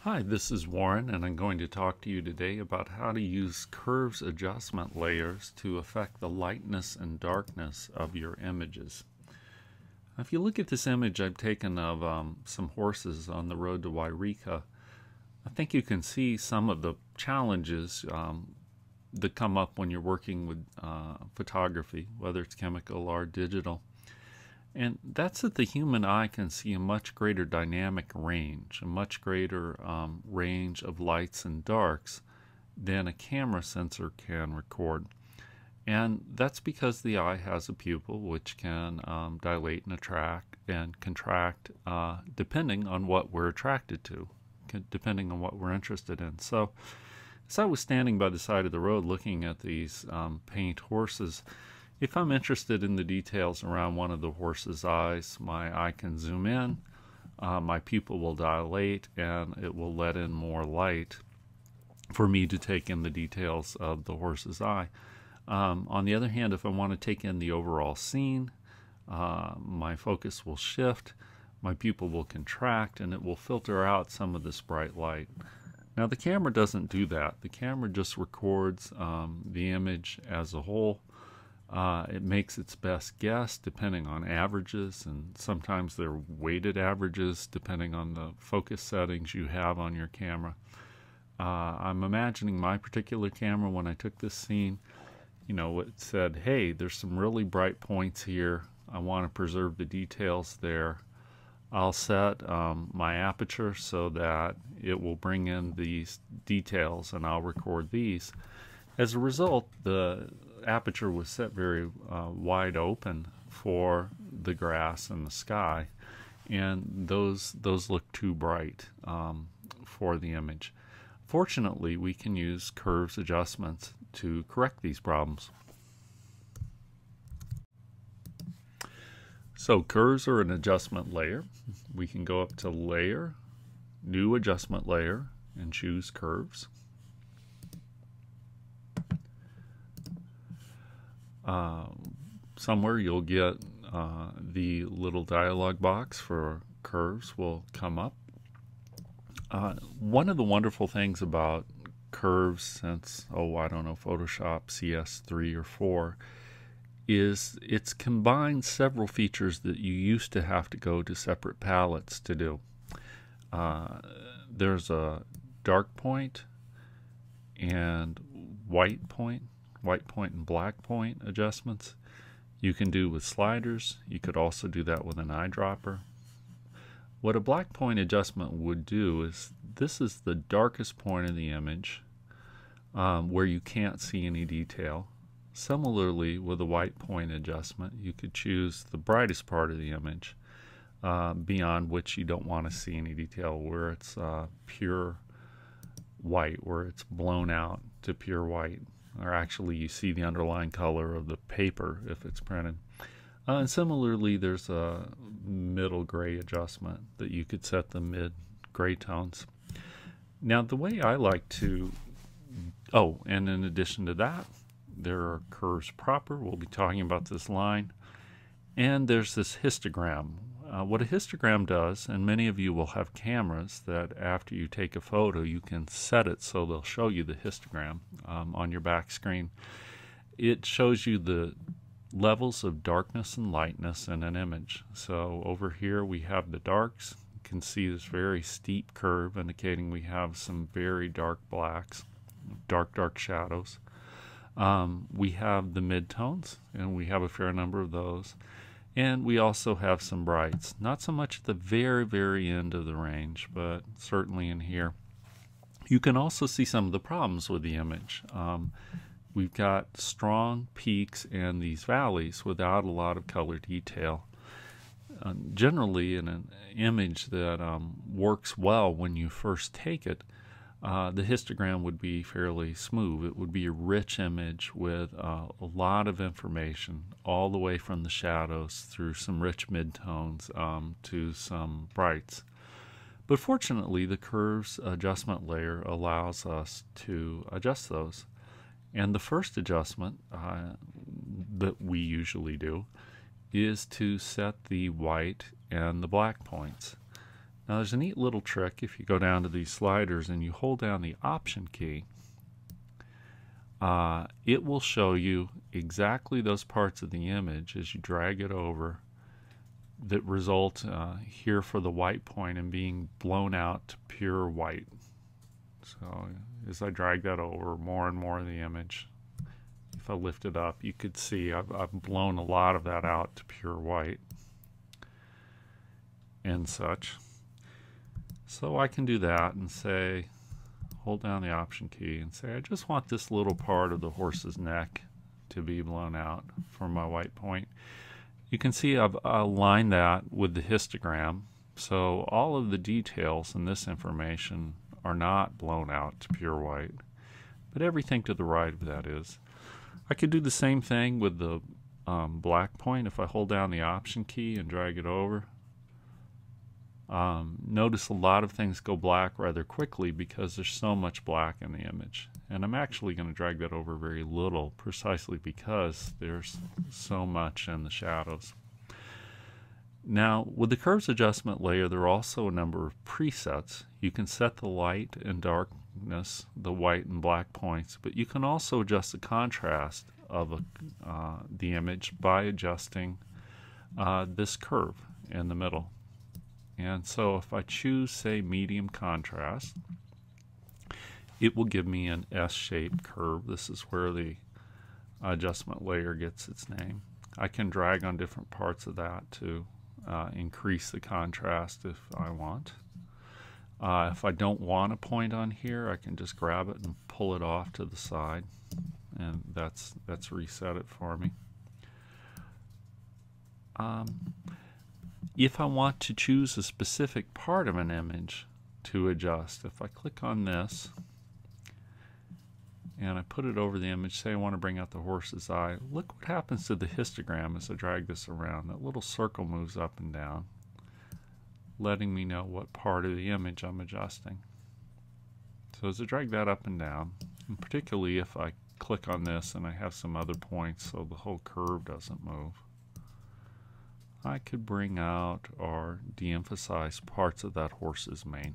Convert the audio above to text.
Hi, this is Warren, and I'm going to talk to you today about how to use curves adjustment layers to affect the lightness and darkness of your images. If you look at this image I've taken of some horses on the road to Wairika, I think you can see some of the challenges that come up when you're working with photography, whether it's chemical or digital. And that's that the human eye can see a much greater dynamic range, a much greater range of lights and darks than a camera sensor can record. And that's because the eye has a pupil which can dilate and attract and contract depending on what we're attracted to, depending on what we're interested in. So, as I was standing by the side of the road looking at these paint horses, if I'm interested in the details around one of the horse's eyes, my eye can zoom in, my pupil will dilate, and it will let in more light for me to take in the details of the horse's eye. On the other hand, if I want to take in the overall scene, my focus will shift, my pupil will contract, and it will filter out some of this bright light. Now, the camera doesn't do that. The camera just records the image as a whole. It makes its best guess depending on averages, and sometimes they're weighted averages depending on the focus settings you have on your camera. I'm imagining my particular camera when I took this scene, it said, hey, there's some really bright points here. I want to preserve the details there. I'll set my aperture so that it will bring in these details and I'll record these. As a result, the aperture was set very wide open for the grass and the sky, and those look too bright for the image. Fortunately, we can use curves adjustments to correct these problems. So curves are an adjustment layer. We can go up to Layer, New Adjustment Layer, and choose Curves. Somewhere you'll get the little dialog box for curves will come up. One of the wonderful things about curves since, Photoshop CS3 or 4 is it's combined several features that you used to have to go to separate palettes to do. There's a dark point and white point and black point adjustments you can do with sliders. You could also do that with an eyedropper. What a black point adjustment would do is this is the darkest point of the image where you can't see any detail. Similarly, with a white point adjustment, you could choose the brightest part of the image beyond which you don't want to see any detail, where it's pure white, where it's blown out to pure white, or actually you see the underlying color of the paper if it's printed. And similarly, there's a middle gray adjustment that you could set the mid gray tones. Now, the way I like to, and in addition to that, there are curves proper. We'll be talking about this line. And there's this histogram. What a histogram does, and many of you will have cameras that after you take a photo, you can set it so they'll show you the histogram on your back screen. It shows you the levels of darkness and lightness in an image. So over here we have the darks. You can see this very steep curve indicating we have some very dark blacks, dark shadows. We have the midtones, and we have a fair number of those. And we also have some brights. Not so much at the very, very end of the range, but certainly in here. You can also see some of the problems with the image. We've got strong peaks and these valleys without a lot of color detail. Generally, in an image that works well when you first take it, the histogram would be fairly smooth. It would be a rich image with a lot of information all the way from the shadows through some rich midtones to some brights. But fortunately, the curves adjustment layer allows us to adjust those. And the first adjustment that we usually do is to set the white and the black points. Now there's a neat little trick. If you go down to these sliders and you hold down the Option key, it will show you exactly those parts of the image as you drag it over that result here for the white point and being blown out to pure white. So as I drag that over, more and more of the image, if I lift it up, you could see I've blown a lot of that out to pure white and such. So I can do that and say, hold down the Option key and say, I just want this little part of the horse's neck to be blown out for my white point. You can see I've aligned that with the histogram, so all of the details in this information are not blown out to pure white, but everything to the right of that is. I could do the same thing with the black point. If I hold down the Option key and drag it over, notice a lot of things go black rather quickly because there's so much black in the image. And I'm actually going to drag that over very little, precisely because there's so much in the shadows. Now, with the Curves Adjustment layer, there are also a number of presets. You can set the light and darkness, the white and black points, but you can also adjust the contrast of the image by adjusting this curve in the middle. And so if I choose, say, medium contrast, it will give me an S-shaped curve. This is where the adjustment layer gets its name. I can drag on different parts of that to increase the contrast if I want. If I don't want a point on here, I can just grab it and pull it off to the side, and that's reset it for me. If I want to choose a specific part of an image to adjust, if I click on this and I put it over the image, say I want to bring out the horse's eye, look what happens to the histogram as I drag this around. That little circle moves up and down, letting me know what part of the image I'm adjusting. So as I drag that up and down, and particularly if I click on this and I have some other points so the whole curve doesn't move, I could bring out or de-emphasize parts of that horse's mane.